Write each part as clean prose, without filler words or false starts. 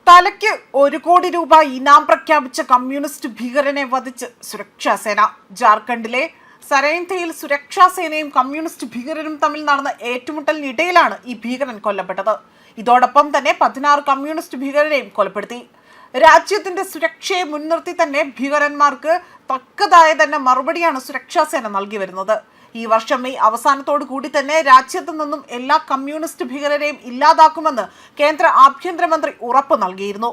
തലയ്ക്ക് 1 കോടി രൂപ ഇനാം പ്രഖ്യാപിച്ച കമ്മ്യൂണിസ്റ്റ് ഭീകരനെ വധിച്ച് സുരക്ഷാസേന. ജാർഖണ്ഡിലെ സരൈൻതയിൽ സുരക്ഷാസേനയും കമ്മ്യൂണിസ്റ്റ് ഭീകരരും തമ്മിൽ നടന്ന ഏറ്റുമുട്ടലിനിടയിലാണ് ഈ ഭീകരൻ കൊല്ലപ്പെട്ടത്. ഇതോടൊപ്പം തന്നെ 16 കമ്മ്യൂണിസ്റ്റ് ഭീകരരെയും കൊലപ്പെടുത്തി. രാജ്യത്തിന്റെ സുരക്ഷയെ മുൻനിർത്തി തന്നെ ഭീകരന്മാർക്ക് തക്കതായ തന്നെ മറുപടിയാണ് സുരക്ഷാസേന നൽകി വരുന്നത്. ഈ വർഷം മെയ് അവസാനത്തോടു കൂടി തന്നെ രാജ്യത്തു നിന്നും എല്ലാ കമ്മ്യൂണിസ്റ്റ് ഭീകരരെയും ഇല്ലാതാക്കുമെന്ന് കേന്ദ്ര ആഭ്യന്തരമന്ത്രി ഉറപ്പ് നൽകിയിരുന്നു.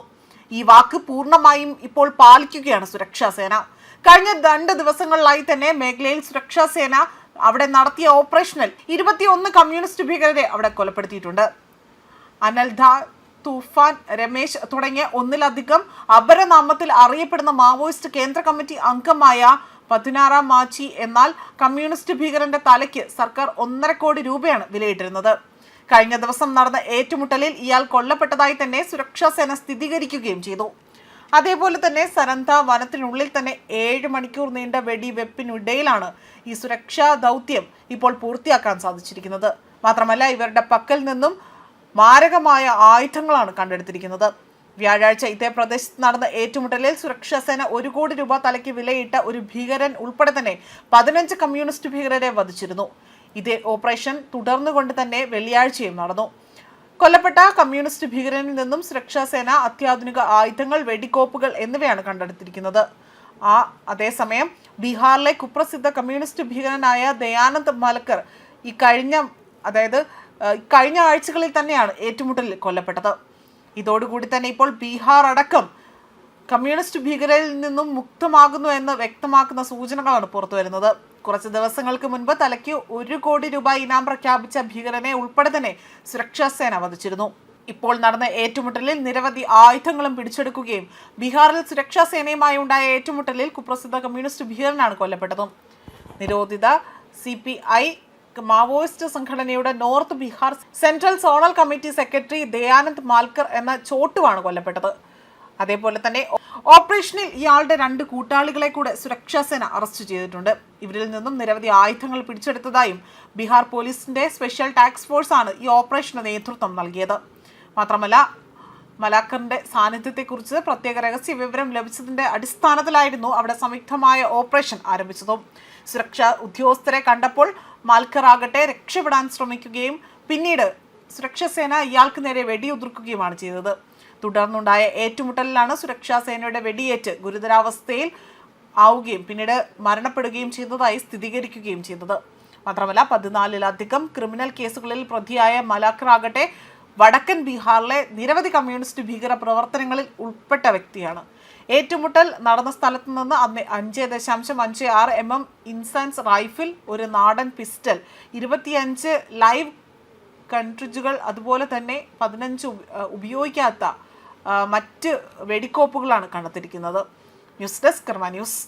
ഈ വാക്ക് പൂർണ്ണമായും ഇപ്പോൾ പാലിക്കുകയാണ് സുരക്ഷാസേന. കഴിഞ്ഞ 2 ദിവസങ്ങളിലായി തന്നെ മേഖലയിൽ സുരക്ഷാസേന അവിടെ നടത്തിയ ഓപ്പറേഷനിൽ 21 കമ്മ്യൂണിസ്റ്റ് ഭീകരരെ അവിടെ കൊലപ്പെടുത്തിയിട്ടുണ്ട്. അനൽധ, തൂഫാൻ, രമേശ് തുടങ്ങിയ 1ലധികം അപരനാമത്തിൽ അറിയപ്പെടുന്ന മാവോയിസ്റ്റ് കേന്ദ്ര കമ്മിറ്റി അംഗമായ 16 മാച്ചി എന്നാൽ കമ്മ്യൂണിസ്റ്റ് ഭീകരന്റെ തലയ്ക്ക് സർക്കാർ 1.5 കോടി രൂപയാണ് വിലയിട്ടിരുന്നത്. കഴിഞ്ഞ ദിവസം നടന്ന ഏറ്റുമുട്ടലിൽ ഇയാൾ കൊല്ലപ്പെട്ടതായി തന്നെ സുരക്ഷാസേന സ്ഥിരീകരിക്കുകയും ചെയ്തു. അതേപോലെ തന്നെ സരന്ത വനത്തിനുള്ളിൽ തന്നെ 7 മണിക്കൂർ നീണ്ട വെടിവെപ്പിനിടയിലാണ് ഈ സുരക്ഷാ ദൗത്യം ഇപ്പോൾ പൂർത്തിയാക്കാൻ സാധിച്ചിരിക്കുന്നത്. മാത്രമല്ല ഇവരുടെ പക്കൽ നിന്നും മാരകമായ ആയുധങ്ങളാണ് കണ്ടെടുത്തിരിക്കുന്നത്. വ്യാഴാഴ്ച ഇതേ പ്രദേശത്ത് നടന്ന ഏറ്റുമുട്ടലിൽ സുരക്ഷാസേന 1 കോടി രൂപ തലയ്ക്ക് വിലയിട്ട ഒരു ഭീകരൻ ഉൾപ്പെടെ തന്നെ 15 കമ്മ്യൂണിസ്റ്റ് ഭീകരരെ വധിച്ചിരുന്നു. ഇതേ ഓപ്പറേഷൻ തുടർന്നുകൊണ്ട് തന്നെ വെള്ളിയാഴ്ചയും നടന്നു. കൊല്ലപ്പെട്ട കമ്മ്യൂണിസ്റ്റ് ഭീകരനിൽ നിന്നും സുരക്ഷാസേന അത്യാധുനിക ആയുധങ്ങൾ, വെടിക്കോപ്പുകൾ എന്നിവയാണ് കണ്ടെടുത്തിരിക്കുന്നത്. അതേസമയം ബീഹാറിലെ കുപ്രസിദ്ധ കമ്മ്യൂണിസ്റ്റ് ഭീകരനായ ദയാനന്ദ് മാൽക്കർ കഴിഞ്ഞ ആഴ്ചകളിൽ തന്നെയാണ് ഏറ്റുമുട്ടലിൽ കൊല്ലപ്പെട്ടത്. ഇതോടുകൂടി തന്നെ ഇപ്പോൾ ബീഹാർ അടക്കം കമ്മ്യൂണിസ്റ്റ് ഭീകരരിൽ നിന്നും മുക്തമാകുന്നു എന്ന് വ്യക്തമാക്കുന്ന സൂചനകളാണ് പുറത്തു വരുന്നത്. കുറച്ച് ദിവസങ്ങൾക്ക് മുൻപ് തലയ്ക്ക് 1 കോടി രൂപ ഇനാം പ്രഖ്യാപിച്ച ഭീകരനെ ഉൾപ്പെടെ തന്നെ സുരക്ഷാസേന വധിച്ചിരുന്നു. ഇപ്പോൾ നടന്ന ഏറ്റുമുട്ടലിൽ നിരവധി ആയുധങ്ങളും പിടിച്ചെടുക്കുകയും ബീഹാറിൽ സുരക്ഷാസേനയുമായി ഉണ്ടായ ഏറ്റുമുട്ടലിൽ കുപ്രസിദ്ധ കമ്മ്യൂണിസ്റ്റ് ഭീകരനാണ് കൊല്ലപ്പെട്ടതും. നിരോധിത CPI മാവോയിസ്റ്റ് സംഘടനയുടെ north Bihar central zonal committee secretary Dayanand Malkar എന്ന ചോട്ടുവാണ് കൊല്ലപ്പെട്ടത്. അതേപോലെ തന്നെ ഓപ്പറേഷനിൽ ഇയാളുടെ 2 കൂട്ടാളികളെ കൂടെ സുരക്ഷാസേന അറസ്റ്റ് ചെയ്തിട്ടുണ്ട്. ഇവരിൽ നിന്നും നിരവധി ആയുധങ്ങൾ പിടിച്ചെടുത്തതായും ബീഹാർ പോലീസിന്റെ സ്പെഷ്യൽ ടാസ്ക് ഫോഴ്സ് ആണ് ഈ ഓപ്പറേഷന് നേതൃത്വം നൽകിയത്. മാത്രമല്ല മലാക്കറിന്റെ സാന്നിധ്യത്തെക്കുറിച്ച് പ്രത്യേക രഹസ്യ വിവരം ലഭിച്ചതിന്റെ അടിസ്ഥാനത്തിലായിരുന്നു അവിടെ സംയുക്തമായ ഓപ്പറേഷൻ ആരംഭിച്ചതും. സുരക്ഷാ ഉദ്യോഗസ്ഥരെ കണ്ടപ്പോൾ മാൽക്കർ ആകട്ടെ രക്ഷപ്പെടാൻ ശ്രമിക്കുകയും പിന്നീട് സുരക്ഷാസേന ഇയാൾക്ക് നേരെ വെടിയുതിർക്കുകയുമാണ് ചെയ്തത്. തുടർന്നുണ്ടായ ഏറ്റുമുട്ടലിലാണ് സുരക്ഷാസേനയുടെ വെടിയേറ്റ് ഗുരുതരാവസ്ഥയിൽ ആവുകയും പിന്നീട് മരണപ്പെടുകയും ചെയ്തതായി സ്ഥിരീകരിക്കുകയും ചെയ്തത്. മാത്രമല്ല 14ലധികം ക്രിമിനൽ കേസുകളിൽ പ്രതിയായ മലാക്കർ ആകട്ടെ വടക്കൻ ബീഹാറിലെ നിരവധി കമ്മ്യൂണിസ്റ്റ് ഭീകര പ്രവർത്തനങ്ങളിൽ ഉൾപ്പെട്ട വ്യക്തിയാണ്. ഏറ്റുമുട്ടൽ നടന്ന സ്ഥലത്ത് നിന്ന് അന്ന് 5.56 mm ഇൻസൻസ് റൈഫിൽ, ഒരു നാടൻ പിസ്റ്റൽ, 25 ലൈവ് കൺട്രിഡ്ജുകൾ, അതുപോലെ തന്നെ 15 ഉപയോഗിക്കാത്ത മറ്റ് വെടിക്കോപ്പുകളാണ് കണ്ടെത്തിയിരിക്കുന്നത്. ന്യൂസ് ഡെസ്ക് കർമ്മ ന്യൂസ്.